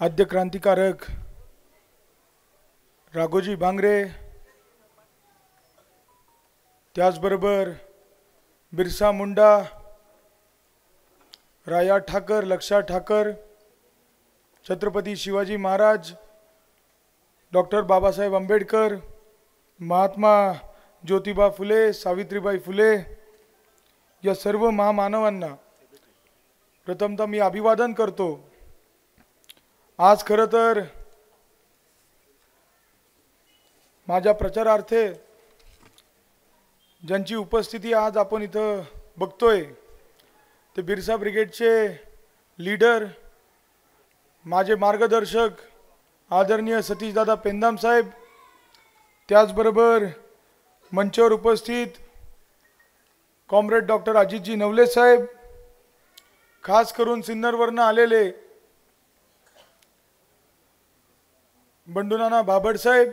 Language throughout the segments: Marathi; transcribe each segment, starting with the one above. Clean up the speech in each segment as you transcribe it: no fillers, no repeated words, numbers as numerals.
आद्य क्रांतिकारक राघोजी भांगरे, त्याचबरोबर बिरसा मुंडा, राया ठाकर, लक्षा ठाकर, छत्रपती शिवाजी महाराज, डॉक्टर बाबासाहेब आंबेडकर, महात्मा ज्योतिबा फुले, सावित्रीबाई फुले या सर्व महामानवांना प्रथमतः मी अभिवादन करतो। आज खरं तर माझ्या प्रचारार्थे ज्यांची उपस्थिती आज आपण इथं बघतोय ते बिरसा ब्रिगेडचे लीडर, माझे मार्गदर्शक आदरणीय सतीशदादा पेंदाम साहेब, त्याचबरोबर मंचावर उपस्थित कॉम्रेड डॉक्टर अजितजी नवले साहेब, खास करून सिन्नरवरून आलेले बंडूनाना बाबड साहेब,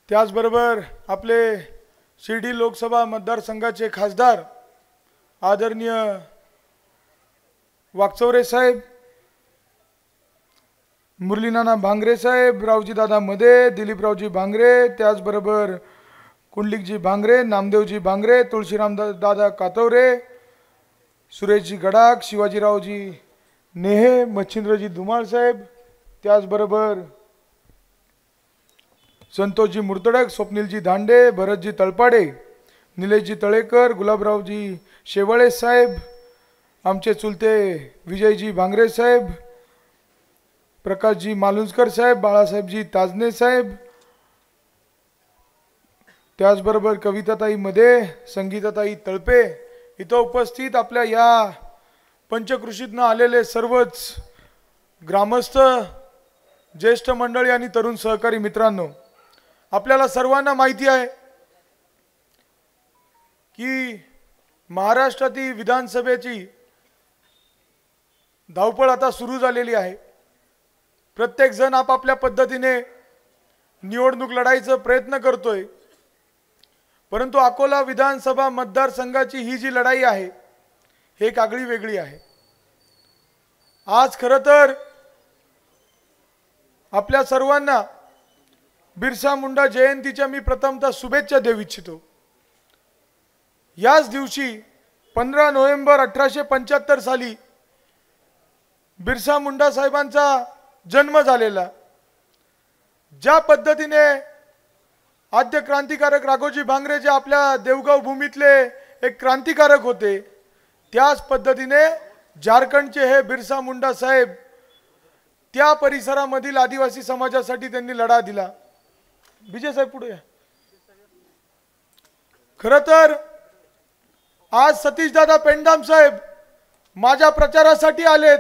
त्याचबरोबर आपले शिर्डी लोकसभा मतदारसंघाचे खासदार आदरणीय वाकचौरे साहेब, मुरलीनाना भांगरे साहेब, रावजीदादा मदे, दिलीपरावजी भांगरे, त्याचबरोबर कुंडलिकजी भांगरे, नामदेवजी भांगरे, तुळशीराम दादा कातवरे, सुरेशजी गडाख, शिवाजीरावजी नेहे, मच्छिंद्रजी धुमाळ साहेब, त्याचबरोबर संतोषजी मुर्तडक, स्वप्नीलजी धांडे, भरतजी तळपाडे, निलेशजी तळेकर, गुलाबरावजी शेवाळे साहेब, आमचे चुलते विजयजी भांगरे साहेब, प्रकाशजी मालुंजकर साहेब, बाळासाहेबजी ताजने साहेब, त्याचबरोबर कविताताई मध्ये, संगीताताई तळपे, इथं उपस्थित आपल्या या पंचकृषीतनं आलेले सर्वच ग्रामस्थ, ज्येष्ठ मंडळी आणि तरुण सहकारी मित्रांनो, आपल्याला सर्वांना माहिती आहे की महाराष्ट्रातील विधानसभेची धावपळ आता सुरू झालेली आहे। प्रत्येक जण आपापल्या पद्धतीने निवडणूक लढायचा प्रयत्न करतोय, परंतु अकोला विधानसभा मतदारसंघाची ही जी लढाई आहे हे एक आगळी वेगळी आहे। आज खरं तर आपल्या सर्वांना बिरसा मुंडा जयंतीच्या मी प्रथमतः शुभेच्छा देऊ इच्छितो। याच दिवशी 15 नोव्हेंबर 1875 साली बिरसा मुंडा साहेबांचा जन्म झालेला। ज्या पद्धतीने आद्य क्रांतिकारक राघोजी भांगरे जे आपल्या देवगाव भूमीतले एक क्रांतिकारक होते, त्याच पद्धतीने झारखंडचे हे बिरसा मुंडा साहेब त्या परिसरामधील आदिवासी समाजासाठी त्यांनी लढा दिला। विजय साहेब पुढे या। खरं तर आज सतीशदादा पेंडाम साहेब माझ्या प्रचारासाठी आलेत।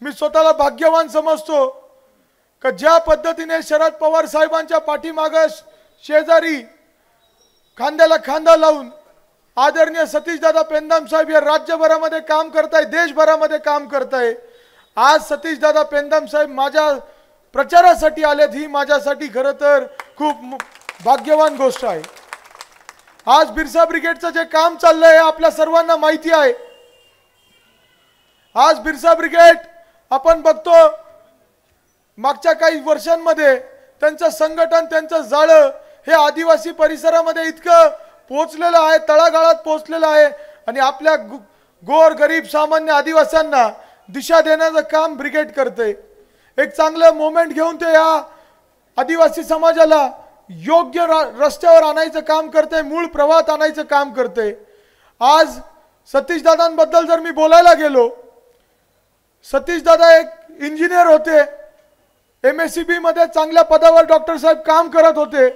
मी स्वतःला भाग्यवान समजतो की ज्या पद्धतीने शरद पवार साहेबांच्या पाठीमागे शेजारी खांद्याला खांदा लावून आदरणीय सतीशदादा पेंदाम साहेब या राज्यभरामध्ये काम करताय, देशभरामध्ये काम करताय। आज सतीशदादा पेंदाम साहेब माझ्या प्रचारासाठी आलेत, ही माझ्यासाठी खरं तर खूप भाग्यवान गोष्ट आहे। आज बिरसा ब्रिगेडचं जे काम चाललंय आपल्या सर्वांना माहिती आहे। आज बिरसा ब्रिगेड आपण बघतो मागच्या काही वर्षांमध्ये त्यांचं संघटन, त्यांचं जाळं हे आदिवासी परिसरामध्ये इतकं पोहोचलेलं आहे, तळागाळात पोहोचलेलं आहे आणि आपल्या गोर गरीब सामान्य आदिवासींना दिशा देण्याचं काम ब्रिगेड करते। एक चांगलं मोमेंट घेऊन ते या आदिवासी समाजाला योग्य रस्त्यावर आणायचं काम करते, मूळ प्रवाहात आणायचं काम करते। आज सतीशदादांबद्दल जर मी बोलायला गेलो, सतीशदादा एक इंजिनियर होते, MSCB मध्ये चांगल्या पदावर डॉक्टर साहेब काम करत होते,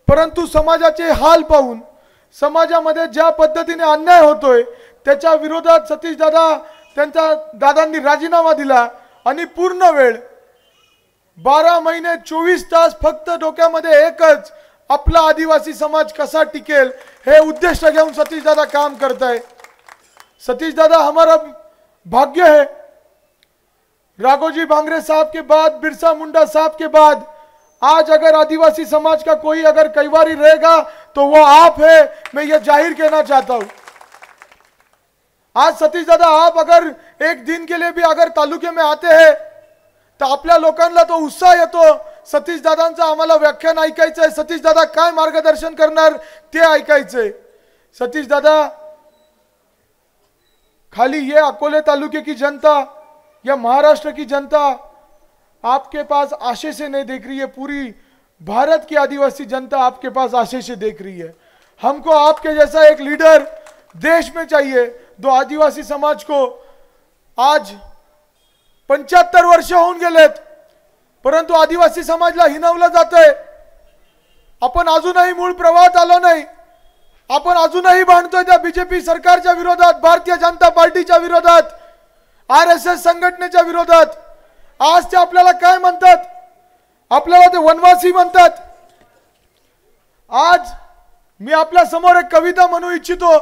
परंतु समाजाचे हाल पाहून समाजामध्ये ज्या पद्धतीने अन्याय होतोय त्याच्या विरोधात सतीशदादा त्यांच्या दादांनी राजीनामा दिला आणि पूर्ण वेळ 12 महिने 24 तास फक्त डोक्यामध्ये एकच आपला आदिवासी समाज कसा टिकेल हे उद्देश घेऊन सतीशदादा काम करताय। सतीशदादा हमारा भाग्य है, राघोजी भांगरे साहब के बाद, बिरसा मुंडा साहब के बाद आज अगर आदिवासी समाज का कोई अगर कैवारी रहेगा तो वो आप है। मैं ये जाहिर कहना चाहता हूं। आज सतीश दादा, आप अगर एक दिन के लिए भी अगर तालुके में आते हैं तर आपल्या लोकांना तो उत्साह येतो, सतीश दादांचं आम्हाला व्याख्यान ऐकायचंय, सतीश दादा काय मार्गदर्शन करणार ते ऐकायचंय। सतीश दादा, खाली ये अकोले तालुके की जनता या महाराष्ट्र की जनता आपके पास आशे से नहीं देख रही है, पूरी भारत की आदिवासी जनता आपके पास आशे से देख रही है। हमको आपके जैसा एक लीडर देश में चाहिए। दो आदिवासी समाज को आज 75 वर्ष होऊन गेलेत, परंतु आदिवासी समाजला हिनवलं जातंय। आपण अजूनही मूळ प्रवाहात आलो नाही, आपण अजूनही भांडतोय त्या बीजेपी सरकारच्या विरोधात, भारतीय जनता पार्टीच्या विरोधात, आरएसएस संघटनेच्या विरोधात। आज ते आपल्याला काय म्हणतात? आपल्याला ते वनवासी म्हणतात। आज मी आपल्या समोर एक कविता म्हणू इच्छितो।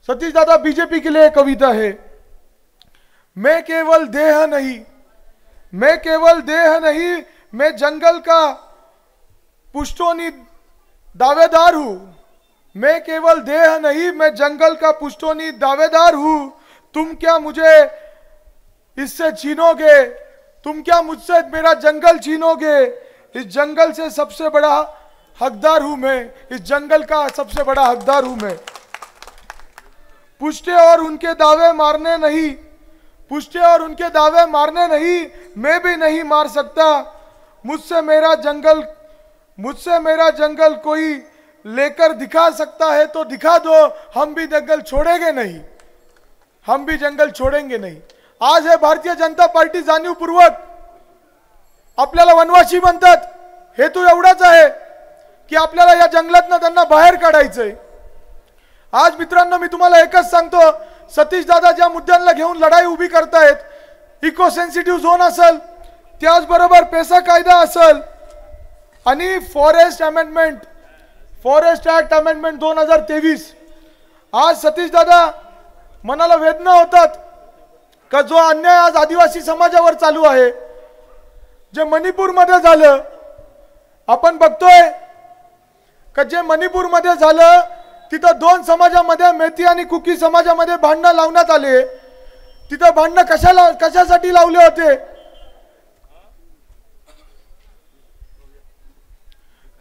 सतीश दादा, बीजेपी के लिए कविता है। मैं केवल देह नहीं, मैं केवल देह नहीं, मैं जंगल का पुश्तैनी दावेदार हूं। मैं केवल देह नहीं, मैं जंगल का पुश्तैनी दावेदार हूं। तुम क्या मुझे इससे छीनोगे? तुम क्या मुझसे मेरा जंगल छीनोगे? इस जंगल से सबसे बड़ा हकदार हूं मैं, इस जंगल का सबसे बड़ा हकदार हूं मैं। पुश्ते और उनके दावे मारने नहीं, पुश्ते और उनके दावे मारने नहीं, मैं भी नहीं मार सकता। मुझसे मेरा जंगल कोई लेकर दिखा सकता है तो दिखा दो, हम भी जंगल छोड़ेंगे नहीं, हम भी जंगल छोड़ेंगे नहीं। आज है भारतीय जनता पार्टी जाणीवपूर्वक आपल्याला वनवासी म्हणतात। हेतू एवढाच आहे की आपल्याला या जंगलातनं त्यांना बाहेर काढायचंय। आज मित्रांनो, मी तुम्हाला एकच सांगतो, सतीश दादा ज्या मुद्द्यांना घेऊन लढाई उभी करतायत, इको सेन्सिटिव्ह झोन असेल, त्याचबरोबर पेसा कायदा असेल आणि फॉरेस्ट ऍक्ट अमेंडमेंट 2023, आज सतीश दादा मनाला वेदना होतात का जो अन्याय आज आदिवासी समाजावर चालू आहे, जे मणिपूर मध्ये झालं, आपण बघतोय का जे मणिपूर मध्ये झालं तिथं दोन समाजामध्ये, मेती आणि कुकी समाजामध्ये भांडणं लावण्यात आले। तिथं भांडणं कशासाठी लावले होते?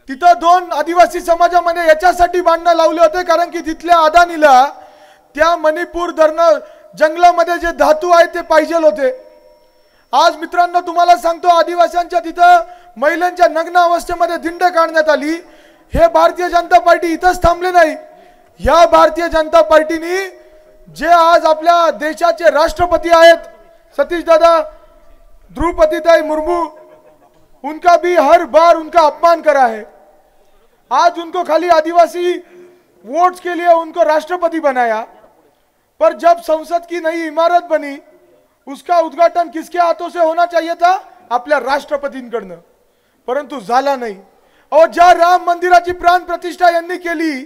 तिथं दोन आदिवासी समाजामध्ये याच्यासाठी भांडणं लावले होते कारण की तिथल्या अदानीला त्या मणिपूर धरण जंगलामध्ये जे धातू आहेत ते पाहिजे होते। आज मित्रांनो तुम्हाला सांगतो, आदिवासींच्या तिथं महिलांच्या नग्न अवस्थेमध्ये धिंड काढण्यात आली। हे भारतीय जनता पार्टी इथंच थांबले नाही। या भारतीय जनता पार्टीने जे आज आपल्या देशाचे राष्ट्रपती आहेत सतीश दादा, द्रौपदी मुर्मू, उनका भी हर बार उनका अपमान करा है। आज उनको खाली आदिवासी वोट्स के लिए उनको राष्ट्रपति बनाया, पर जब संसद की नई इमारत बनी उसका उद्घाटन किसके हाथों से होना चाहिए था? आपल्या राष्ट्रपतींकडनं, परंतु झाला नाही। और ज्या राम मंदिराची प्राण प्रतिष्ठा यांनी केली,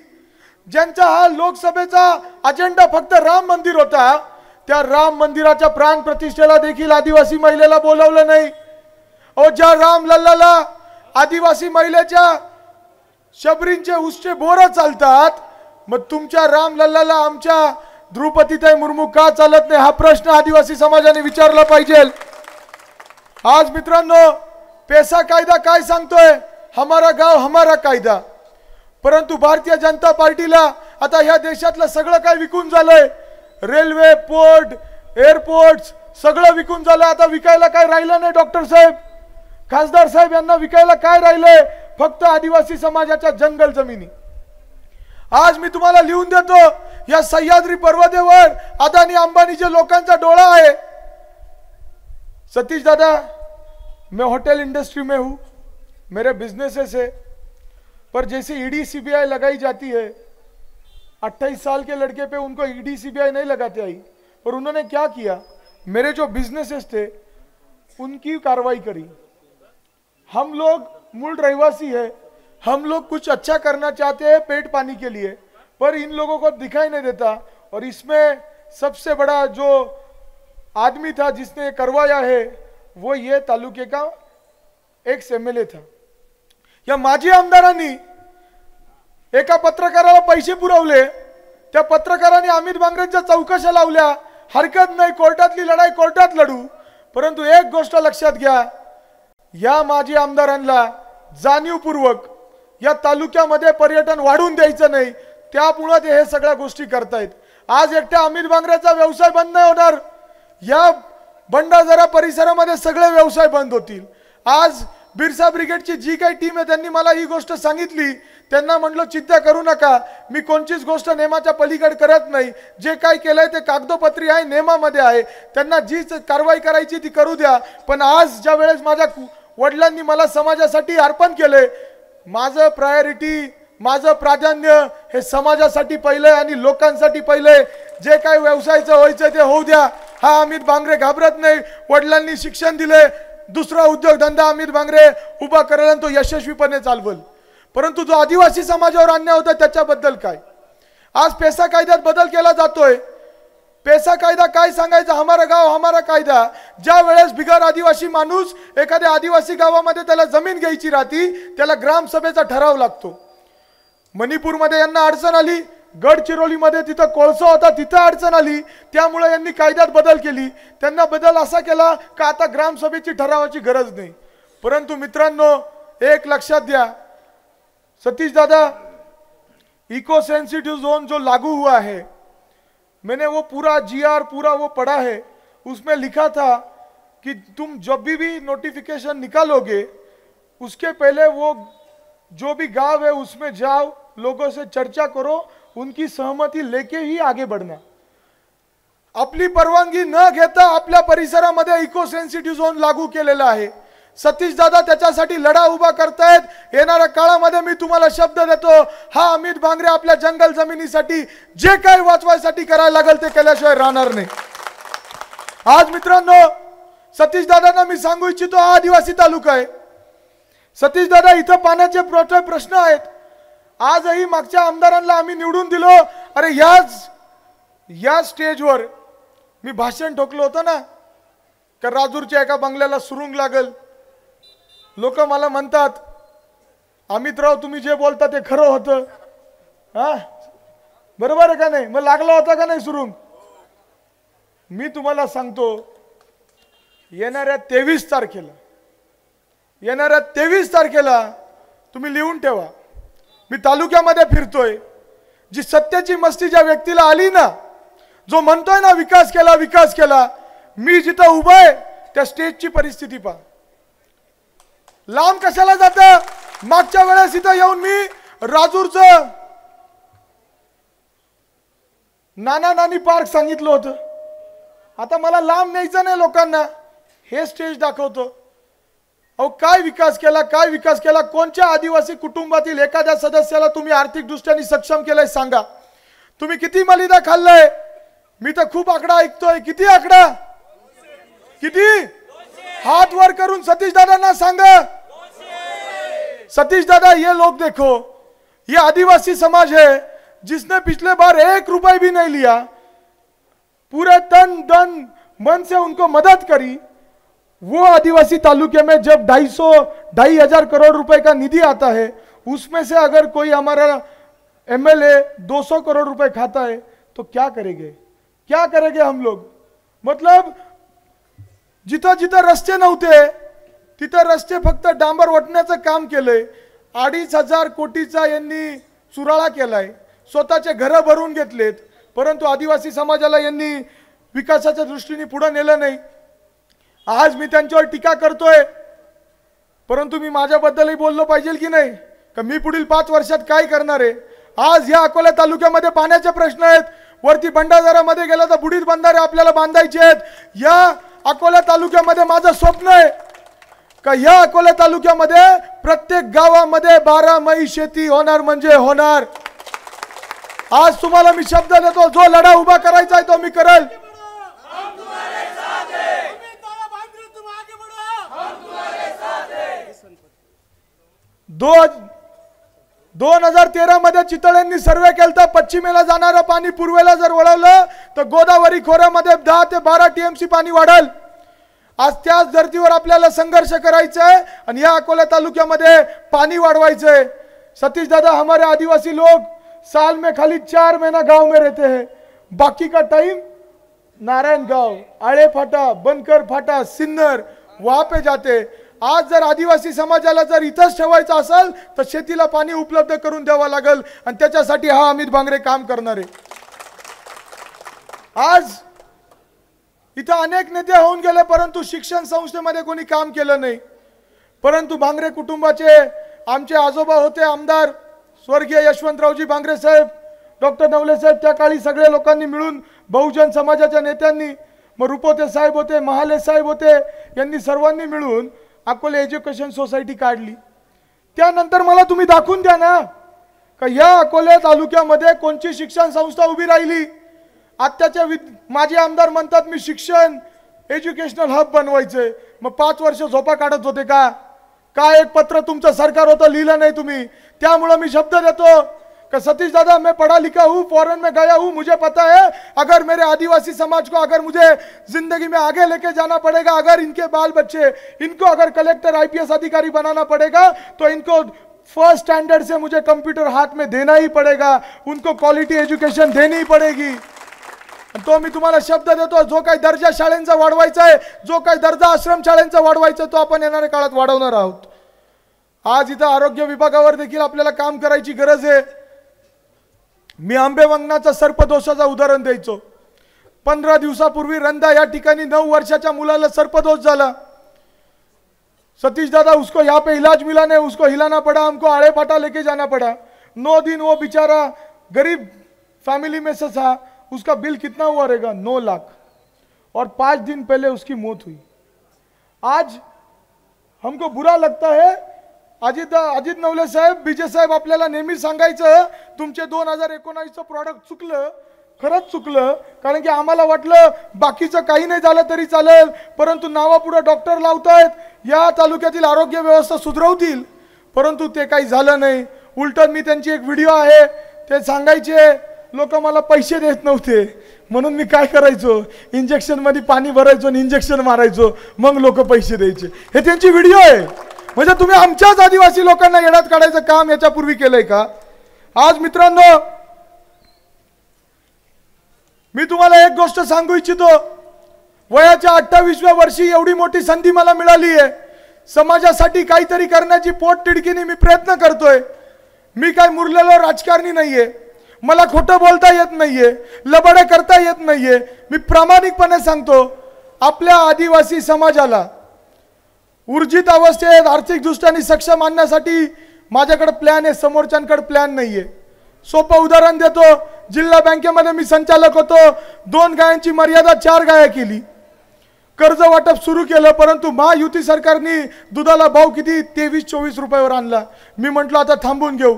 ज्यांचा हा लोकसभेचा अजेंडा फक्त राम मंदिर होता, त्या राम मंदिराच्या प्राण प्रतिष्ठेला देखील आदिवासी महिलेला बोलावलं नाही। और ज्या राम लल्लाला आदिवासी महिलेच्या शबरींचे उष्टे बोर चालतात, मग तुमच्या राम लल्लाला आमच्या द्रौपदी मुर्मू का चालत नाही? हा प्रश्न आदिवासी समाजाने विचारला पाहिजे। आज मित्रांनो, पेसा कायदा काय सांगतोय? हमारा गाव हमारा कायदा। परंतु भारतीय जनता पार्टीला आता ह्या देशातलं सगळं काय विकून झालंय। रेल्वे, पोर्ट, एअरपोर्ट्स सगळं विकून झालं। आता विकायला काय राहिलं नाही। डॉक्टर साहेब, खासदार साहेब, यांना विकायला काय राहिलंय? फक्त आदिवासी समाजाच्या जंगल जमिनी। आज मी तुम्हाला लिहून देतो, या सह्याद्री पर्वतावर अदानी अंबानीच्या लोकांचा डोळा आहे। सतीश दादा, मैं होटल इंडस्ट्री में हूँ, मेरे बिजनेसेस है, पर जैसे ईडी सीबीआई लगाई जाती है, 28 साल के लड़के पे उनको ईडी सीबीआई नहीं लगाते आई, और उन्होंने क्या किया? मेरे जो बिजनेसेस थे उनकी कार्रवाई करी। हम लोग मूल रहवासी है, हम लोग कुछ अच्छा करना चाहते हैं पेट पानी के लिए, पर इन लोगों को दिखाई नहीं देता। और इसमें सबसे बड़ा जो आदमी था जिसने करवाया है वो ये तालुके का एक्स एमएलए था। या माजी आमदारांनी एका पत्रकाराला पैसे पुरवले, त्या पत्रकारांनी अमित बांगरेंच्या चौकशा लावल्या, हरकत नाही, कोर्टातली लढाई कोर्टात लढू. परंतु एक गोष्ट लक्षात घ्या, या माजी आमदारांना जाणीवपूर्वक या तालुक्यामध्ये पर्यटन वाढून द्यायचं नाही, त्यामुळे ते हे सगळ्या गोष्टी करतायत. आज एकट्या अमित बांगरेचा व्यवसाय बंद नाही होणार, या भंडारदरा परिसरामध्ये सगळे व्यवसाय बंद होतील. आज बिरसा ब्रिगेडची जी काही टीम आहे त्यांनी मला ही गोष्ट सांगितली. त्यांना म्हटलं चिंता करू नका, मी कोणतीच गोष्ट नेमाच्या पलीकडे करत नाही, जे काही केलंय ते कागदोपत्री आहे, नेमामध्ये आहे, त्यांना जी कारवाई करायची ती करू द्या. पण आज ज्या वेळेस माझ्या वडिलांनी मला समाजासाठी अर्पण केले, माझं प्रायोरिटी, माझं प्राधान्य हे समाजासाठी पहिले आणि लोकांसाठी पहिले. जे काही व्यवसायाचं व्हायचं ते होऊ द्या. हा अमित बांगरे घाबरत नाही. वडिलांनी शिक्षण दिले, दुसरा उद्योगधंदा अमित बांगरे उभा करेल आणि तो यशस्वीपणे चालवेल. परंतु जो आदिवासी समाजावर अन्याय होता त्याच्याबद्दल काय? आज पेसा कायद्यात बदल केला जातोय. पेसा कायदा काय सांगायचा, हमारा गाव हमारा कायदा. ज्या वेळेस बिगर आदिवासी माणूस एखाद्या आदिवासी गावामध्ये त्याला जमीन घ्यायची राहती, त्याला ग्रामसभेचा ठराव लागतो. मणिपूरमध्ये यांना अडचण आली, गडचिरोलीमध्ये तिथं कोळसा होता तिथं अडचण आली, त्यामुळे यांनी कायद्यात बदल केली. त्यांना बदल असा केला का आता ग्रामसभेची ठरावाची गरज नहीं. परंतु मित्रांनो एक लक्षात द्या, सतीश दादा, इको सेंसिटिव जोन जो लागू हुआ है, मैंने वो पूरा जीआर पूरा वो पढ़ा है, उसमें लिखा था कि तुम जब भी नोटिफिकेशन निकालोगे उसके पहले वो जो भी गांव है उसमें जाओ, लोगों से चर्चा करो, उनकी सहमति लेके ही आगे बढ़ना. आपली परवानगी न घेता आपल्या परिसरामध्ये इको सेन्सिटिव्ह झोन लागू केलेला आहे. सतीश दादा त्याच्यासाठी लढा उभा करतायत. येणाऱ्या काळामध्ये मी तुम्हाला शब्द देतो, हा अमित बांगरे आपल्या जंगल जमिनीसाठी जे काही वाचवायसाठी करायला लागेल ते केल्याशिवाय राहणार नाही. आज मित्रांनो सतीश दादांना मी सांगू इच्छितो, हा आदिवासी तालुका आहे. सतीश दादा, इथं पाण्याचे प्रश्न आहेत. आजही मागच्या आमदारांना आम्ही निवडून दिलो. अरे या स्टेजवर मी भाषण ठोकलं होतं ना का राजूरच्या एका बंगल्याला सुरुंग लागल. लोक मला म्हणतात, अमितराव तुम्ही जे बोलता ते खरं होतं. हा बरोबर आहे का नाही? मग लागला होता का नाही सुरुंग? मी तुम्हाला सांगतो, येणाऱ्या 23 तारखेला तुम्ही लिहून ठेवा, मी तालुक्यामध्ये फिरतोय. जी सत्याची मस्ती ज्या व्यक्तीला आली ना, जो म्हणतोय ना विकास केला, मी जिथं उभा आहे त्या स्टेजची परिस्थिती पहा. लांब कशाला जातं? मागच्या वेळेस इथं येऊन मी राजूरचं नाना नानी पार्क सांगितलं होतं. आता मला लांब न्यायचं नाही लोकांना, हे स्टेज दाखवतो. अहो काय विकास केला? कोणत्या आदिवासी कुटुंबातील एखाद्या सदस्याला तुम्ही आर्थिक दृष्ट्याने सक्षम केलंय सांगा. तुम्ही किती मलिदा खाल्लंय? मी तर खूप आकडा ऐकतोय. किती आकडा? किती? हाथ वर करून सतीश दादा सांगा. सतीश दादा, ये लोग देखो, ये आदिवासी समाज है जिसने पिछले बार 1 रुपए भी नहीं लिया, पूरे तन धन मन से उनको मदद करी. वो आदिवासी तालुके में जब 2,500 करोड़ रुपए का निधि आता है, उसमें से अगर कोई हमारा एमएलए 200 करोड़ रुपए खाता है तो क्या करेंगे हम लोग? मतलब जिथं जिथं रस्ते नव्हते तिथं रस्ते फक्त डांबर वटण्याचं काम केलंय. 2,500 कोटीचा यांनी चुराळा केलाय. स्वतःचे घर भरून घेतलेत, परंतु आदिवासी समाजाला यांनी विकासाच्या दृष्टीने पुढे नेलं नाही. आज मी त्यांच्यावर टीका करतोय, परंतु मी माझ्याबद्दलही बोललो पाहिजे की नाही, का मी पुढील 5 वर्षात काय करणार आहे. आज या अकोला तालुक्यामध्ये पाण्याचे प्रश्न आहेत. वरती भंडारदरामध्ये गेला तर बुडीत बंधारे आपल्याला बांधायचे आहेत. या अकोला तालुक्यामध्ये माझं स्वप्न आहे का या अकोला तालुक्यामध्ये प्रत्येक गावामध्ये 12 शेती होणार म्हणजे होणार. आज तुम्हाला मी शब्द देतो, जो लढा उभा करायचा आहे तो मी करेल. 2013 मध्ये चितळेंनी सर्वे केलता, पश्चिमेला जाणारं पाणी पूर्वेला जर वळवलं तर गोदावरी खोऱ्यामध्ये 10 ते 12 टीएमसी पाणी वाढेल. आज त्याच धर्तीवर आपल्याला संघर्ष करायचा आहे आणि या अकोला तालुक्यामध्ये पाणी वाढवायचं आहे. सतीश दादा, हमारे आदिवासी लोग साल में खाली 4 महीना गांव में रहते हैं, बाकी का टाइम नारायण गांव, आड़े फाटा, बनकर फाटा, सिन्नर वहां पे जाते। आज जर आदिवासी समाजाला जर इथंच ठेवायचं असेल तर शेतीला पाणी उपलब्ध करून द्यावं लागेल आणि त्याच्यासाठी हा अमित बांगरे काम करणार आहे। आज इथं अनेक नेते होऊन गेले परंतु शिक्षण संस्थेमध्ये कोणी काम केलं नाही। परंतु बांगरे कुटुंबाचे आमचे आजोबा होते आमदार स्वर्गीय यशवंतरावजी बांगरे साहेब, डॉक्टर नवले साहेब, त्या काळी सगळे लोकांनी मिळून बहुजन समाजाच्या नेत्यांनी, मग रुपोते साहेब होते, महाले साहेब होते, यांनी सर्वांनी मिळून अकोले एज्युकेशन सोसायटी काढली। त्यानंतर मला तुम्ही दाखवून द्या ना का या अकोले तालुक्यामध्ये कोणची शिक्षण संस्था उभी राहिली। आत्ताचे माझे आमदार म्हणतात मी शिक्षण एज्युकेशनल हब बनवायचे, मग 5 वर्ष झोपा काढत होते का? काय एक पत्र तुमचं सरकार होतं लिहिलं नाही तुम्ही। त्यामुळे मी शब्द देतो कि सतीश दादा मैं पढ़ा लिखा हूँ, फॉरेन में गया हूँ, मुझे पता है अगर मेरे आदिवासी समाज को अगर मुझे जिंदगी में आगे लेके जाना पड़ेगा, अगर इनके बाल बच्चे इनको अगर कलेक्टर आईपीएस अधिकारी बनाना पड़ेगा तो इनको फर्स्ट स्टैंडर्ड से मुझे कंप्यूटर हाथ में देना ही पड़ेगा, उनको क्वालिटी एजुकेशन देनी ही पड़ेगी। तो मी तुम्हाला शब्द देतो जो काही दर्जा शाळेंचा वाढवायचा आहे, जो काही दर्जा आश्रम शाळेंचा वाढवायचा तो आपण येणाऱ्या काळात वाढवणार आहोत। आज इथं आरोग्य विभागावर देखील आपल्याला काम करायची गरज आहे। मी आंबेवंगनाचा सर्पदोषाचा उदाहरण द्यायचो। 15 दिवसापूर्वी रंदा या ठिकाणी 9 वर्षाच्या मुलाला सर्पदोष झाला। सतीश दादा उसको यहाँ पे इलाज मिला नहीं, उसको हिलाना पड़ा, हमको आड़े फाटा लेके जाना पड़ा। 9 दिन वो बेचारा गरीब फैमिली में से था, उसका बिल कितना हुआ रहेगा? 9 लाख, और 5 दिन पहले उसकी मौत हुई। आज हमको बुरा लगता है। अजित नवले साहेब, विजय साहेब आपल्याला नेहमी सांगायचं तुमचे 2019चं प्रॉडक्ट चुकलं, खरंच चुकलं, कारण की आम्हाला वाटलं बाकीचं काही नाही झालं तरी चालेल, परंतु नावापुढे डॉक्टर लावतायत, या तालुक्यातील आरोग्य व्यवस्था सुधारवतील, परंतु ते काही झालं नाही। उलट मी त्यांची एक व्हिडिओ आहे ते सांगायचे लोक मला पैसे देत नव्हते म्हणून मी काय करायचो, इंजेक्शन मध्ये पाणी भरायचो आणि इंजेक्शन मारायचो, मग लोक पैसे द्यायचे। हे त्यांची व्हिडिओ आहे। म्हणजे तुम्ही आमच्याच आदिवासी लोकांना येण्यात काढायचं काम याच्यापूर्वी केलंय का? आज मित्रांनो मी तुम्हाला एक गोष्ट सांगू इच्छितो, वयाच्या 28व्या वर्षी एवढी मोठी संधी मला मिळाली आहे, समाजासाठी काहीतरी करण्याची पोटतिडकीने मी प्रयत्न करतोय। मी काय मुरलेलो राजकारणी नाहीये, मला खोटं बोलता येत नाहीये, लबाडे करता येत नाहीये। मी प्रामाणिकपणे सांगतो आपल्या आदिवासी समाजाला ऊर्जित अवस्थेत आर्थिकदृष्ट्या सक्षम आणण्यासाठी माझ्याकडे प्लॅन आहे, समोरच्यांकडे प्लॅन नाहीये। सोपं उदाहरण देतो, जिल्हा बँकेमध्ये मी संचालक होतो, 2 गायांची मर्यादा 4 गाया केली, कर्ज वाटप सुरू केलं, परंतु महायुती सरकारने दुधाला भाव किती 23-24 रुपयावर आणला। मी म्हटलं आता थांबून घेऊ,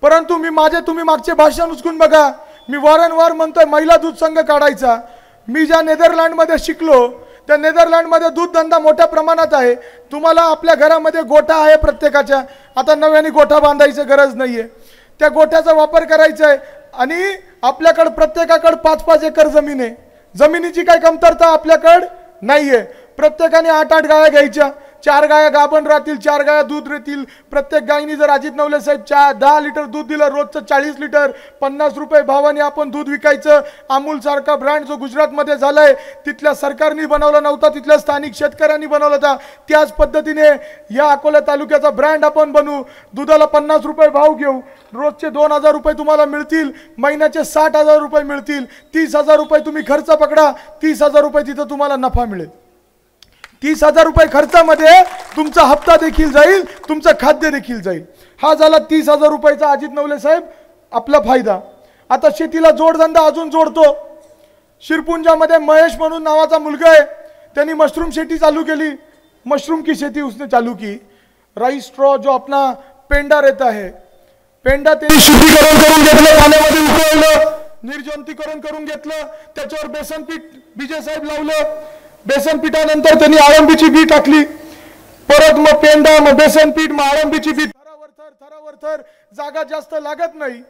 परंतु तुम्ही मागचे भाषण उचकून बघा, मी वारंवार म्हणतोय महिला दूध संघ काढायचा। मी ज्या नेदरलँडमध्ये शिकलो त्या नेदरलँडमध्ये दूध धंदा मोठ्या प्रमाणात आहे। तुम्हाला आपल्या घरामध्ये गोठा आहे प्रत्येकाच्या, आता नव्याने गोठा बांधायची गरज नाहीये, त्या गोठ्याचा वापर करायचा आहे। आणि आपल्याकडे प्रत्येकाकडे 5-5 एकर जमीन आहे, जमिनीची काही कमतरता आपल्याकडे नाहीये। प्रत्येकाने 8-8 गाया घ्यायच्या, 4 गाया गाभण राहतील, 4 गाया दूध देतील। प्रत्येक गायीने जर अजित नवले साहेब 10 लिटर दूध दिलं, रोजचं 40 लिटर 50 रुपये भावाने आपण दूध विकायचं। अमूल सारखा ब्रँड जो गुजरातमध्ये झालाय, तिथल्या सरकारने बनवला नव्हता, तिथल्या स्थानिक शेतकऱ्यांनी बनवला होता। त्याच पद्धतीने या अकोला तालुक्याचा ब्रँड आपण बनवू, दुधाला 50 रुपये भाव घेऊ, रोजचे 2000 रुपये तुम्हाला मिळतील, महिन्याचे 60,000 रुपये मिळतील, 30,000 रुपये तुम्ही खर्च पकडा, 30,000 रुपये तिथं तुम्हाला नफा मिळेल। 30,000 रुपये खर्चामध्ये तुमचा हप्ता देखील जाईल, तुमचं खाद्य देखील जाईल। हा झाला 30,000 रुपयाचा अजित नवले साहेब आपला फायदा। आता शेतीला जोडधंदा अजून जोडतो। शिरपुंजामध्ये महेश म्हणून नावाचा मुलगा आहे, त्यांनी मशरूम शेती चालू केली। मशरूम की खेती उसने चालू की। राईस स्ट्रॉ जो अपना पेंडा रहता है, पेंडा त्यांनी शुद्धीकरण करून घेतलं, पाण्यामध्ये उकळलं, निर्जंतुकीकरण करून घेतलं, त्याच्यावर बेसन पीठ विजय साहेब लावलं। बेसन पिठानंतर त्यांनी आळंबीची बी टाकली, परत मग पेंडा, मग बेसन पीठ, मग आळंबीची बी, थरावर थर जागा जास्त लागत नाही।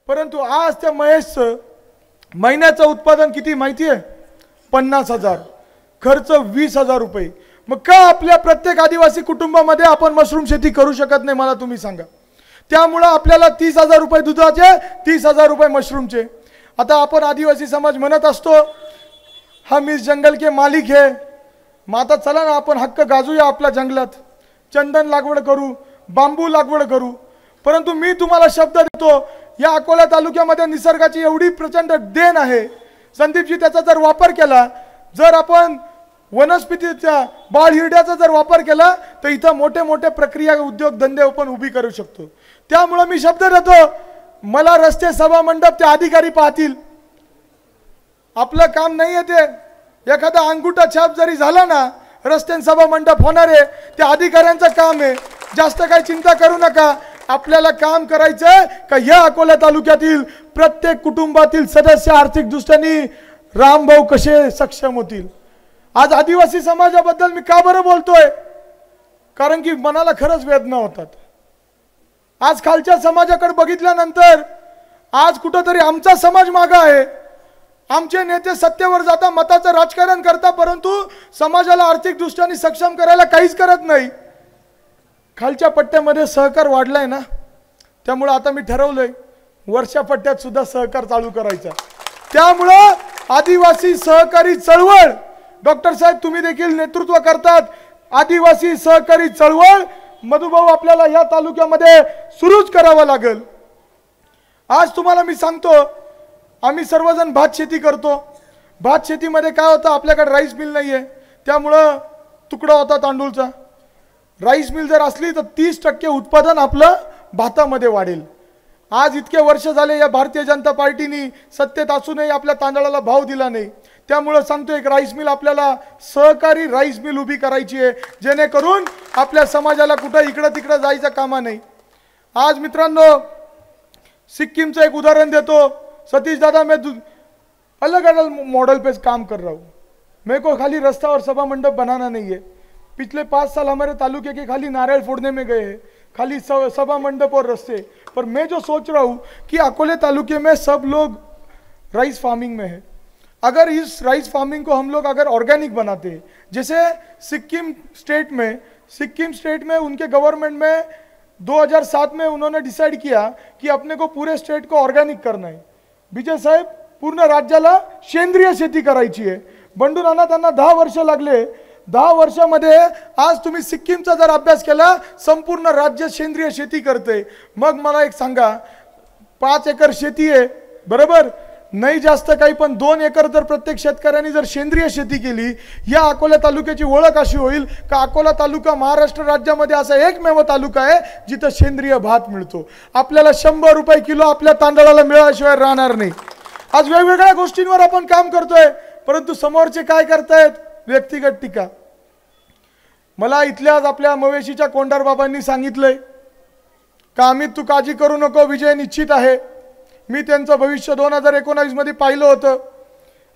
परंतु आज त्या महेशचं महिन्याचं उत्पादन किती माहिती आहे? 50,000, खर्च 20,000 रुपये। मग का आपल्या प्रत्येक आदिवासी कुटुंबामध्ये आपण मशरूम शेती करू शकत नाही? मला तुम्ही सांगा। त्यामुळे आपल्याला 30,000 रुपये दुधाचे, 30,000 रुपये मशरूमचे। आता आपण आदिवासी समाज म्हणत असतो हम इस जंगल के मालिक है, मग आता चला ना आपण हक्क गाजूया आपल्या जंगलात, चंदन लागवड करू, बांबू लागवड करू। परंतु मी तुम्हाला शब्द देतो, या अकोला तालुक्यामध्ये निसर्गाची एवढी प्रचंड देण आहे संदीपजी, त्याचा जर वापर केला, जर आपण वनस्पतीचा बाळ हिरड्याचा जर वापर केला तर इथं मोठे मोठे प्रक्रिया उद्योग धंदे आपण उभी करू शकतो। त्यामुळे मी शब्द देतो, मला रस्ते सभा मंडप ते अधिकारी पाहतील, आपलं काम नाही आहे ते। एखादा अंगुठा छाप जरी झाला ना, रस्ते सभा मंडप होणार आहे, ते अधिकाऱ्यांचं काम आहे। जास्त काही चिंता करू नका, आपल्याला काम करायचं का या अकोला तालुक्यातील प्रत्येक कुटुंबातील सदस्य आर्थिक दृष्टीने रामभाऊ कसे सक्षम होतील। आज आदिवासी समाजाबद्दल मी का बरं बोलतोय, कारण की मनाला खरंच वेदना होतात। आज खालच्या समाजाकडे बघितल्यानंतर आज कुठेतरी आमचा समाज मागा आहे। आमचे नेते सत्तेवर जाता, मताचं राजकारण करता, परंतु समाजाला आर्थिक दृष्टीने सक्षम करायला काहीच करत नाही। खालच्या पट्ट्यामध्ये सहकार वाढलाय ना, त्यामुळे आता मी ठरवलंय वरच्या पट्ट्यात सुद्धा सहकार चालू करायचा। त्यामुळे आदिवासी सहकारी चळवळ, डॉक्टर साहेब तुम्ही देखील नेतृत्व करतात, आदिवासी सहकारी चळवळ मधुभाऊ आपल्याला या तालुक्यामध्ये सुरूच करावं लागेल। आज तुम्हाला मी सांगतो, आम्ही सर्वजण भात शेती करतो। भात शेतीमध्ये काय होतं, आपल्याकडे राईस मिल नाही आहे, त्यामुळं तुकडा होता तांदूळचा। राईस मिल जर असली तर 30% उत्पादन आपलं भातामध्ये वाढेल। आज इतके वर्ष झाले या भारतीय जनता पार्टीने सत्तेत असूनही आपल्या तांदळाला भाव दिला नाही। त्यामुळे सांगतो, एक राईस मिल आपल्याला सहकारी राईस मिल उभी करायची आहे, जेणेकरून आपल्या समाजाला कुठं इकडं तिकडं जायचं कामा नाही। आज मित्रांनो सिक्कीमचं एक उदाहरण देतो, सतीश दादा, मैं अलग अलग मॉडल पे काम कर रहा हूँ, मेरे को खाली रास्ता और सभा मंडप बनाना नहीं है। पिछले 5 साल हमारे तालुके के खाली नारियल फोड़ने में गए हैं, खाली सभा मंडप और रास्ते। पर मैं जो सोच रहा हूँ कि अकोले तालुके में सब लोग राइस फार्मिंग में है, अगर इस राइस फार्मिंग को हम लोग अगर ऑर्गेनिक बनाते हैं, जैसे सिक्किम स्टेट में उनके गवर्नमेंट में 2007 में उन्होंने डिसाइड किया कि अपने को पूरे स्टेट को ऑर्गेनिक करना है। विजय साहेब, पूर्ण राज्याला सेंद्रिय शेती करायची आहे। बंडू नाना त्यांना 10 वर्ष लागले। 10 वर्षामध्ये आज तुम्ही सिक्कीमचा जर अभ्यास केला, संपूर्ण राज्य सेंद्रिय शेती करते। मग मला एक सांगा, 5 एकर शेती आहे बरोबर, नाही जास्त काही, पण 2 एकर जर प्रत्येक शेतकऱ्यांनी जर सेंद्रिय शेती केली, या अकोला तालुक्याची ओळख अशी होईल का अकोला तालुका महाराष्ट्र राज्यामध्ये असा एकमेव तालुका आहे जिथं सेंद्रिय भात मिळतो। आपल्याला 100 रुपये किलो आपल्या तांदळाला मिळाल्याशिवाय राहणार नाही। आज वेगवेगळ्या गोष्टींवर आपण काम करतोय, परंतु समोरचे काय करतायत, व्यक्तिगत टीका। मला इथल्याच आपल्या मवेशीच्या कोंडार बाबांनी सांगितलंय का अमित तू काळजी करू नको, विजय निश्चित आहे। मी त्यांचं भविष्य 2019 मध्ये पाहिलं होतं,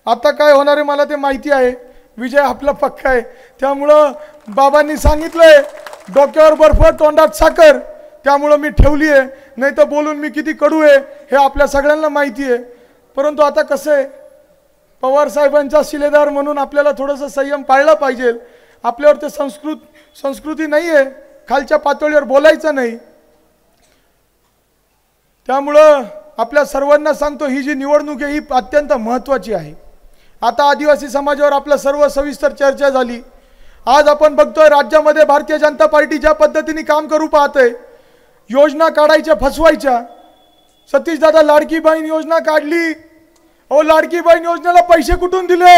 आता काय होणार आहे मला ते माहिती आहे, विजय आपला पक्का आहे। त्यामुळं बाबांनी सांगितलंय डोक्यावर बर्फ तोंडात साखर, त्यामुळं मी ठेवली आहे, नाही तर बोलून मी किती कडू आहे हे आपल्या सगळ्यांना माहिती आहे। परंतु आता कसं आहे, पवार साहेबांचा शिलेदार म्हणून आपल्याला थोडंसं संयम पाळला पाहिजे। आपल्यावर ते संस्कृती नाही आहे, खालच्या पातळीवर बोलायचं नाही। त्यामुळं आपल्या सर्वांना सांगतो, ही जी निवडणूक आहे ही अत्यंत महत्त्वाची आहे। आता आदिवासी समाजावर आपलं सर्व सविस्तर चर्चा झाली। आज आपण बघतोय राज्यामध्ये भारतीय जनता पार्टी ज्या पद्धतीने काम करू पाहते, योजना काढायच्या फसवायच्या। सतीश दादा लाडकी बहीण योजना काढली, अहो लाडकी बहीण योजनेला पैसे कुठून दिले?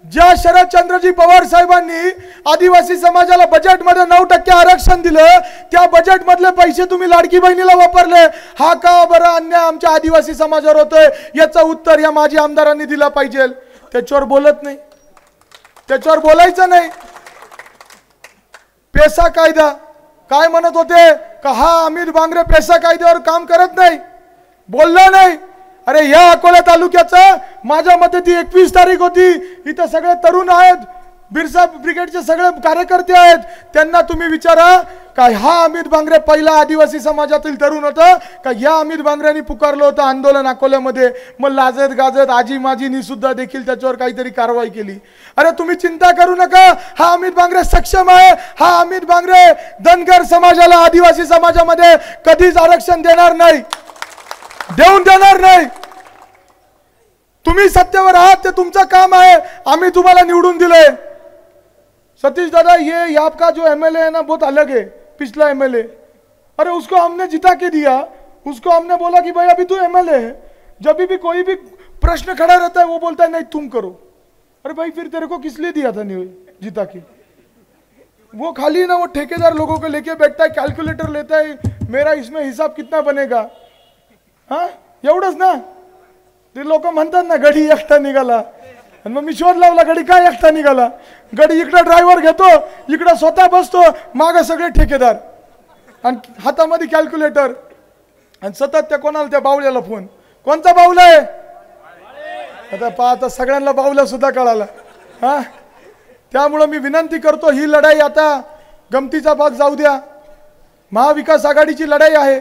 ज्या शरदचंद्रजी पवार साहेबांनी आदिवासी समाजाला बजेटमध्ये 9% आरक्षण दिलं, त्या बजेटमधले पैसे तुम्ही लाडकी बहिणीला वापरले। हा का बरं अन्याय आमच्या आदिवासी समाजावर होतोय, याचं उत्तर या माजी आमदारांनी दिलं पाहिजे। त्याच्यावर बोलत नाही, त्याच्यावर बोलायचं नाही। पेसा कायदा काय म्हणत होते का हा अमित बांगरे पेसा कायद्यावर काम करत नाही, बोलला नाही। अरे या अकोला तालुक्याचं माझ्या मते ती 21 तारीख होती, इथं सगळे तरुण आहेत, बिरसा ब्रिगेडचे सगळे कार्यकर्ते आहेत, त्यांना तुम्ही विचारा का हा अमित बांगरे पहिला आदिवासी समाजातील तरुण होता का या अमित बांगरेंनी पुकारलं होतं आंदोलन अकोल्यामध्ये, मग लाजत गाजत आजी माजीनी सुद्धा देखील त्याच्यावर काहीतरी कारवाई केली. अरे तुम्ही चिंता करू नका, हा अमित बांगरे सक्षम आहे. हा अमित बांगरे धनगर समाजाला आदिवासी समाजामध्ये कधीच आरक्षण देणार नाही, देऊन देणार नाही. तुम्ही सत्तेवर आहात, ते तुमचं काम आहे. आम्ही तुम्हाला निवडून दिले. सतीश दादा, ये आपका जो एमएलए है ना बहुत अलग है, पिछला एमएलए. अरे उसको हमने जिता के दिया, उसको हमने बोला कि भाई अभी तू एमएलए है, जब भी कोई भी प्रश्न खड़ा रहता है वो बोलता है नहीं तुम करो. अरे भाई फिर तेरे को किस लिए दिया था नहीं जिता के? वो खाली ना वो ठेकेदार लोगों को लेके बैठता है, कैलकुलेटर लेता है, मेरा इसमें हिसाब कितना बनेगा. हाँ एवढंच ना. ते लोक म्हणतात ना गडी एकटा निघाला, आणि मग मी शोध लावला गडी काय एकटा निघाला. गडी इकडे ड्रायव्हर घेतो, इकडे स्वतः बसतो, मागे सगळे ठेकेदार आणि हातामध्ये कॅल्क्युलेटर, आणि सतत त्या कोणाला त्या बावल्याला फोन. कोणता बावला आहे आता पाहता सगळ्यांना बावला सुद्धा कळाला. हा त्यामुळे मी विनंती करतो, ही लढाई आता गमतीचा भाग जाऊ द्या. महाविकास आघाडीची लढाई आहे.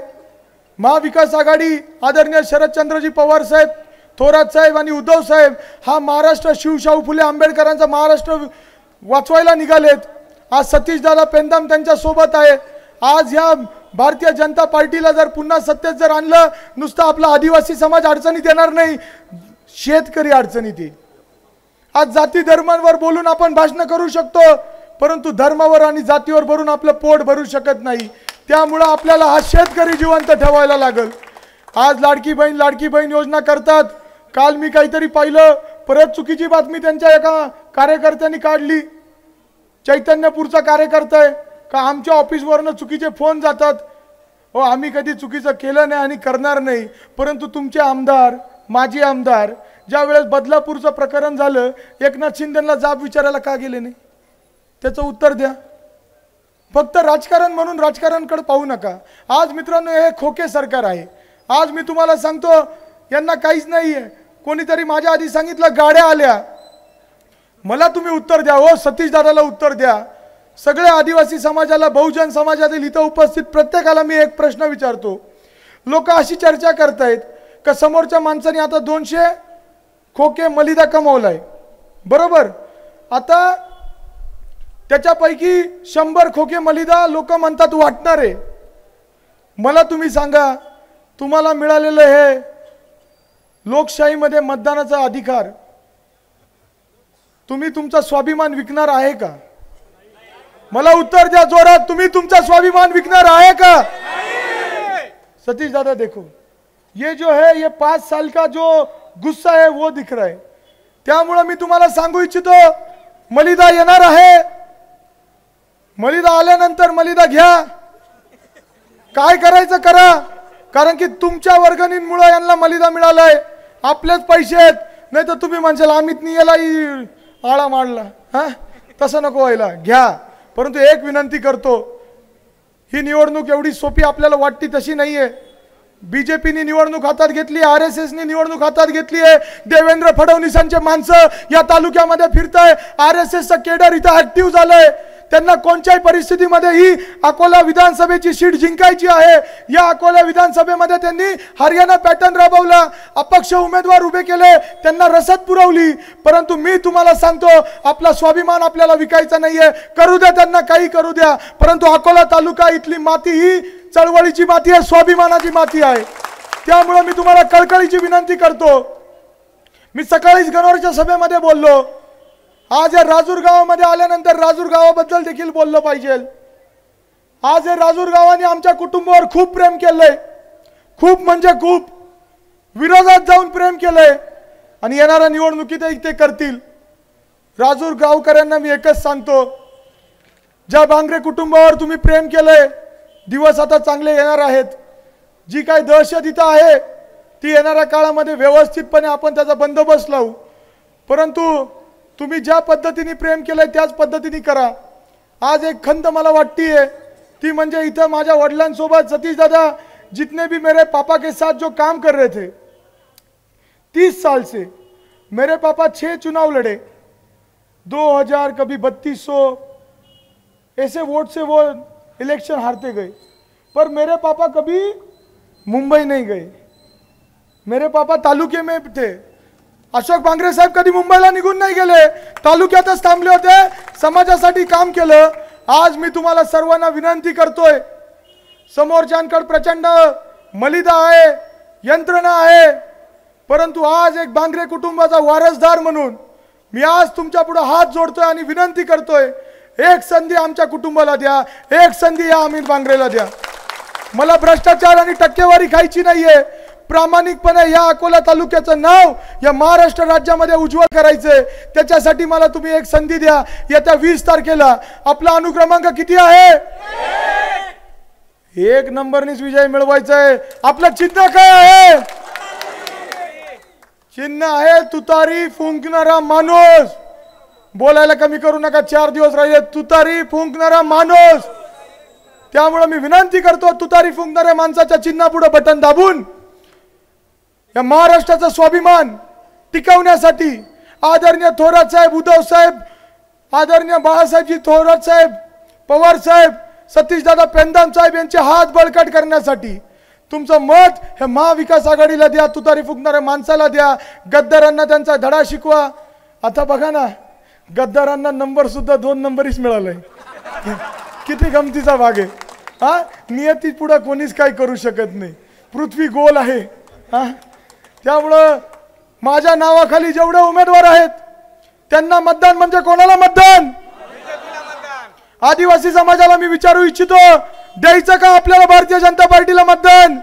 महाविकास आघाडी आदरणीय शरदचंद्रजी पवार साहेब, थोरात साहेब आणि उद्धव साहेब हा महाराष्ट्र शिवशाहू फुले आंबेडकरांचा महाराष्ट्र वाचवायला निघालेत. आज सतीश दादा पेंदाम त्यांच्या सोबत आहे. आज या भारतीय जनता पार्टीला जर पुन्हा सत्तेत जर आणलं, नुसतं आपला आदिवासी समाज अडचणीत येणार नाही, शेतकरी अडचणीत येईल. आज जाती धर्मांवर बोलून आपण भाषण करू शकतो, परंतु धर्मावर आणि जातीवर भरून आपलं पोट भरू शकत नाही. त्यामुळे आपल्याला हा शेतकरी जिवंत ठेवायला लागेल. आज लाडकी बहीण योजना करतात. काल मी काहीतरी पाहिलं, परत चुकीची बातमी त्यांच्या एका कार्यकर्त्यांनी काढली. चैतन्यपूरचा कार्यकर्ता आहे का आमच्या ऑफिसवरनं चुकीचे फोन जातात. हो आम्ही कधी चुकीचं केलं नाही आणि करणार नाही, परंतु तुमचे आमदार, माजी आमदार ज्या वेळेस बदलापूरचं प्रकरण झालं, एकनाथ शिंदेला जाब विचारायला का गेले नाही, त्याचं उत्तर द्या. फक्त राजकारण म्हणून राजकारणाकडे पाहू नका. आज मित्रांनो हे खोके सरकार आहे. आज मी तुम्हाला सांगतो यांना काहीच नाहीये. कोणीतरी माझ्या आधी सांगितलं गाड्या आल्या, मला तुम्ही उत्तर द्या. हो सतीश दादाला उत्तर द्या. सगळे आदिवासी समाजाला, बहुजन समाजातील इथं उपस्थित प्रत्येकाला मी एक प्रश्न विचारतो. लोक अशी चर्चा करतायत का समोरच्या माणसाने आता 200 खोके मलिदा कमावलाय, बरोबर. आता त्याच्यापैकी 100 खोके मलिदा लोक म्हणतात वाटणार आहे. मला तुम्ही सांगा, तुम्हाला मिळालेलं हे लोकशाहीमध्ये मतदानाचा अधिकार, तुम्ही तुमचा स्वाभिमान विकणार आहे का? मला उत्तर द्या जोरात. तुम्ही तुमचा स्वाभिमान विकणार आहे का? सतीश दादा देखो, ये जो है ये 5 साल का जो गुस्सा है वो दिख रहा है. त्यामुळे मी तुम्हाला सांगू इच्छितो, मलिदा येणार आहे. मलिदा आल्यानंतर मलिदा घ्या, काय करायचं करा. कारण की तुमच्या वर्गणींमुळे यांना मलिदा मिळालाय. आपलेच पैसे आहेत, नाही तर तुम्ही म्हणशाल अमितनी याला आळा मारला. हा तसं नको व्हायला, घ्या. परंतु एक विनंती करतो, ही निवडणूक एवढी सोपी आपल्याला वाटती तशी नाहीये. बीजेपीने निवडणूक हातात घेतली, आरएसएसने निवडणूक हातात घेतली आहे. देवेंद्र फडणवीसांचे माणसं या तालुक्यामध्ये फिरताय. आरएसएसचं केडर इथं ऍक्टिव्ह झालंय. त्यांना कोणत्याही परिस्थितीमध्ये ही अकोला विधानसभेची सीट जिंकायची आहे. या अकोला विधानसभेमध्ये त्यांनी हरियाणा पॅटर्न राबवला, अपक्ष उमेदवार उभे केले, त्यांना रसद पुरवली. परंतु मी तुम्हाला सांगतो, आपला स्वाभिमान आपल्याला विकायचा नाहीये. करू द्या त्यांना, काही करू द्या, परंतु अकोला तालुका इथली माती ही चळवळीची माती आहे, स्वाभिमानाची माती आहे. त्यामुळे मी तुम्हाला कळकळीची विनंती करतो. मी सकाळीच गणोरच्या सभेमध्ये बोललो, आज या राजूर गावामध्ये आल्यानंतर राजूर गावाबद्दल देखील बोललं पाहिजे. आज या राजूर गावाने आमच्या कुटुंबावर खूप प्रेम केलंय, खूप म्हणजे खूप विरोधात जाऊन प्रेम केलंय, आणि येणाऱ्या निवडणुकीतही ते करतील. राजूर गावकऱ्यांना मी एकच सांगतो, ज्या बांगरे कुटुंबावर तुम्ही प्रेम केलंय, दिवस आता चांगले येणार आहेत. जी काही दहशत इथं आहे ती येणाऱ्या काळामध्ये व्यवस्थितपणे आपण त्याचा बंदोबस्त लावू. परंतु तुम्ही ज्या पद्धतीने प्रेम केलंय त्याच पद्धतीने करा. आज एक खंत मला वाटतीये, ती म्हणजे इथं माझ्या वडिलांसोबत सतीश दादा जितने भी मेरे पापा के साथ जो काम कर रहे थे, 30 साल से मेरे पापा 6 चुनाव लड़े. 2000 कभी 3200 ऐसे वोट से वो इलेक्शन हारते गए। पर मेरे पापा कभी मुंबई नहीं गए, मेरे पापा तालुके में थे। अशोक बांगरे साहेब कधी मुंबईला निघून नाही गेले, तालुक्यातच थांबले होते, समाजासाठी काम केलं। आज मी तुम्हाला सर्वांना विनंती करतोय, समोरच्यांकडे प्रचंड मलिदा आहे, यंत्रणा आहे, परंतु आज एक बांगरे कुटुंबाचा वारसदार म्हणून मी आज तुमच्या पुढे हात जोडतोय आणि विनंती करतोय, एक संधी आमच्या कुटुंबाला द्या, एक संधी या अमित बांगरेला द्या। मला भ्रष्टाचार आणि टक्केवारी खायची नाहीये, प्रामाणिकपणे या अकोला तालुक्याचं नाव या महाराष्ट्र राज्यामध्ये उज्ज्वल करायचंय। त्याच्यासाठी मला तुम्ही एक संधी द्या। येत्या 20 तारखेला आपला अनुक्रमांक किती आहे? 1 नंबरनीच विजय मिळवायचा आहे। आपलं चिन्ह काय आहे? चिन्ह आहे तुतारी फुंकणारा माणूस। बोलायला कमी करू नका, 4 दिवस राहिले। तुतारी फुंकणारा माणूस। त्यामुळे मी विनंती करतो, तुतारी फुंकणाऱ्या माणसाच्या चिन्हापुढे बटन दाबून या महाराष्ट्राचा स्वाभिमान टिकवण्यासाठी आदरणीय थोरात साहेब, उद्धव साहेब, आदरणीय बाळासाहेबजी थोरात साहेब, पवार साहेब, सतीशदादा पेंदाम साहेब यांचे हात बळकट करण्यासाठी तुमचं मत हे महाविकास आघाडीला द्या, तुतारी फुंकणाऱ्या माणसाला द्या। गद्दारांना त्यांचा धडा शिकवा। आता बघा ना, गद्दारांना नंबर सुद्धा 2 नंबरीच मिळालाय। किती गमतीचा भाग आहे हा। नियती पुढे कोणीच काही करू शकत नाही, पृथ्वी गोल आहे हा। त्यामुळं माझ्या नावाखाली जेवढे उमेदवार आहेत त्यांना मतदान म्हणजे कोणाला मतदान? आदिवासी समाजाला मी विचारू इच्छितो, द्यायचं का आपल्याला भारतीय जनता पार्टीला मतदान?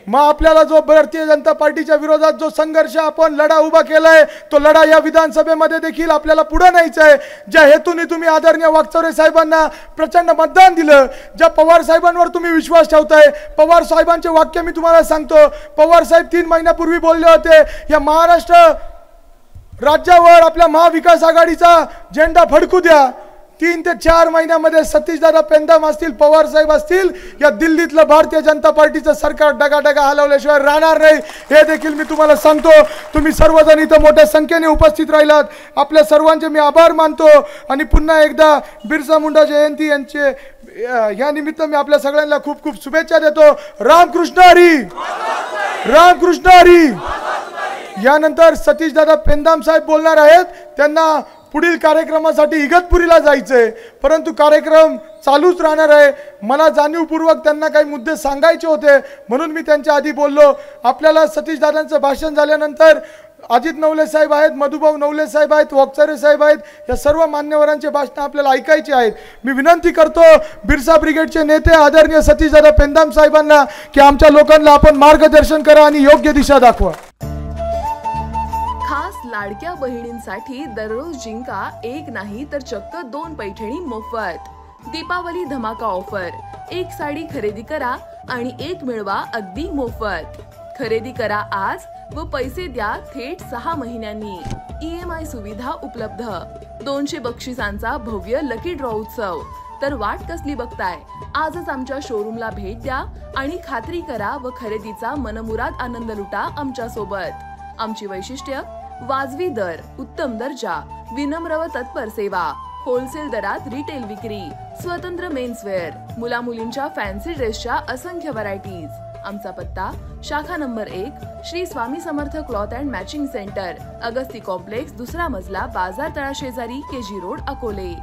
मग आपल्याला जो भारतीय जनता पार्टीच्या विरोधात जो संघर्ष आपण लढा उभा केलाय, तो लढा या विधानसभेमध्ये देखील आपल्याला पुढे न्यायचा आहे। ज्या हेतूने तुम्ही आदरणीय वाकचौरे साहेबांना प्रचंड मतदान दिलं, ज्या पवार साहेबांवर तुम्ही विश्वास ठेवताय, पवार साहेबांचे वाक्य मी तुम्हाला सांगतो। पवार साहेब 3 महिन्यापूर्वी बोलले होते, या महाराष्ट्र राज्यावर आपल्या महाविकास आघाडीचा झेंडा फडकू द्या। 3 ते 4 महिन्यामध्ये सतीशदादा पेंदाम असतील, पवार साहेब असतील, या दिल्लीतलं भारतीय जनता पार्टीचं सरकार डगाडगा हलवल्याशिवाय राहणार नाही, हे देखील मी तुम्हाला सांगतो। तुम्ही सर्वजण इथं मोठ्या संख्येने उपस्थित राहिलात, आपल्या सर्वांचे मी आभार मानतो। आणि पुन्हा एकदा बिरसा मुंडा जयंती यांचे या निमित्त मी आपल्या सगळ्यांना खूप खूप शुभेच्छा देतो। रामकृष्ण हरी, रामकृष्ण हरी। यानंतर सतीशदादा पेंदाम साहेब बोलणार आहेत, त्यांना पुढील कार्यक्रमासाठी इगतपुरीला जायचंय, परंतु कार्यक्रम चालूच राहणार आहे। मला जाणीवपूर्वक त्यांना काही मुद्दे सांगायचे होते, म्हणून मी त्यांच्या आधी बोललो। आपल्याला सतीशदादांचं भाषण झाल्यानंतर अजित नवले साहेब आहेत, मधुभाऊ नवले साहेब आहेत, वाकचौरे साहेब आहेत, या सर्व मान्यवरांचे भाषण आपल्याला ऐकायचे आहेत। मी विनंती करतो बिरसा ब्रिगेडचे नेते आदरणीय सतीशदादा पेंदाम साहेबांना की आमच्या लोकांना आपण मार्गदर्शन करा आणि योग्य दिशा दाखवा। खास लाडक्या बहिणींसाठी दररोज जिंका 1 नाही तर चक्क 2 पैठणी मोफत। दीपावली धमाका ऑफर, 1 साडी खरेदी करा आणि 1 मिळवा अगदी मोफत। खरेदी करा आज व पैसे द्या थेट 6 महिन्यांनी। EMI सुविधा उपलब्ध। 200 बक्षिसांचा भव्य लकी ड्रॉ उत्सव। तर वाट कसली बघताय, आजच आमच्या शोरूमला भेट द्या आणि खात्री करा व खरेदीचा मनमुराद आनंद लुटा आमच्या सोबत। आमची वैशिष्ट्य, वाजवी दर, उत्तम दर्जा, विनम्र व तत्पर सेवा, होलसेल दरात रिटेल विक्री, स्वतंत्र मेन्सवेअर, मुला मुलींच्या फॅन्सी ड्रेसच्या असंख्य व्हरायटीज। आमचा पत्ता, शाखा number 1, Shri Swami Samarth cloth and matching centre, Agasti complex, 2रा मजला, बाजार तळा शेजारी, KG रोड, अकोले।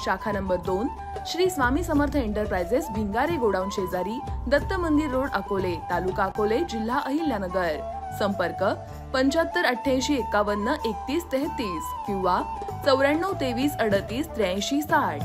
शाखा number 2, Shri Swami Samarth enterprises, Bhingare godown शेजारी, दत्त मंदिर रोड, अकोले, तालुका अकोले, जिल्हा अहिल्यानगर। संपर्क 75 88 51 31 33 किंवा 94 23 38 83 60।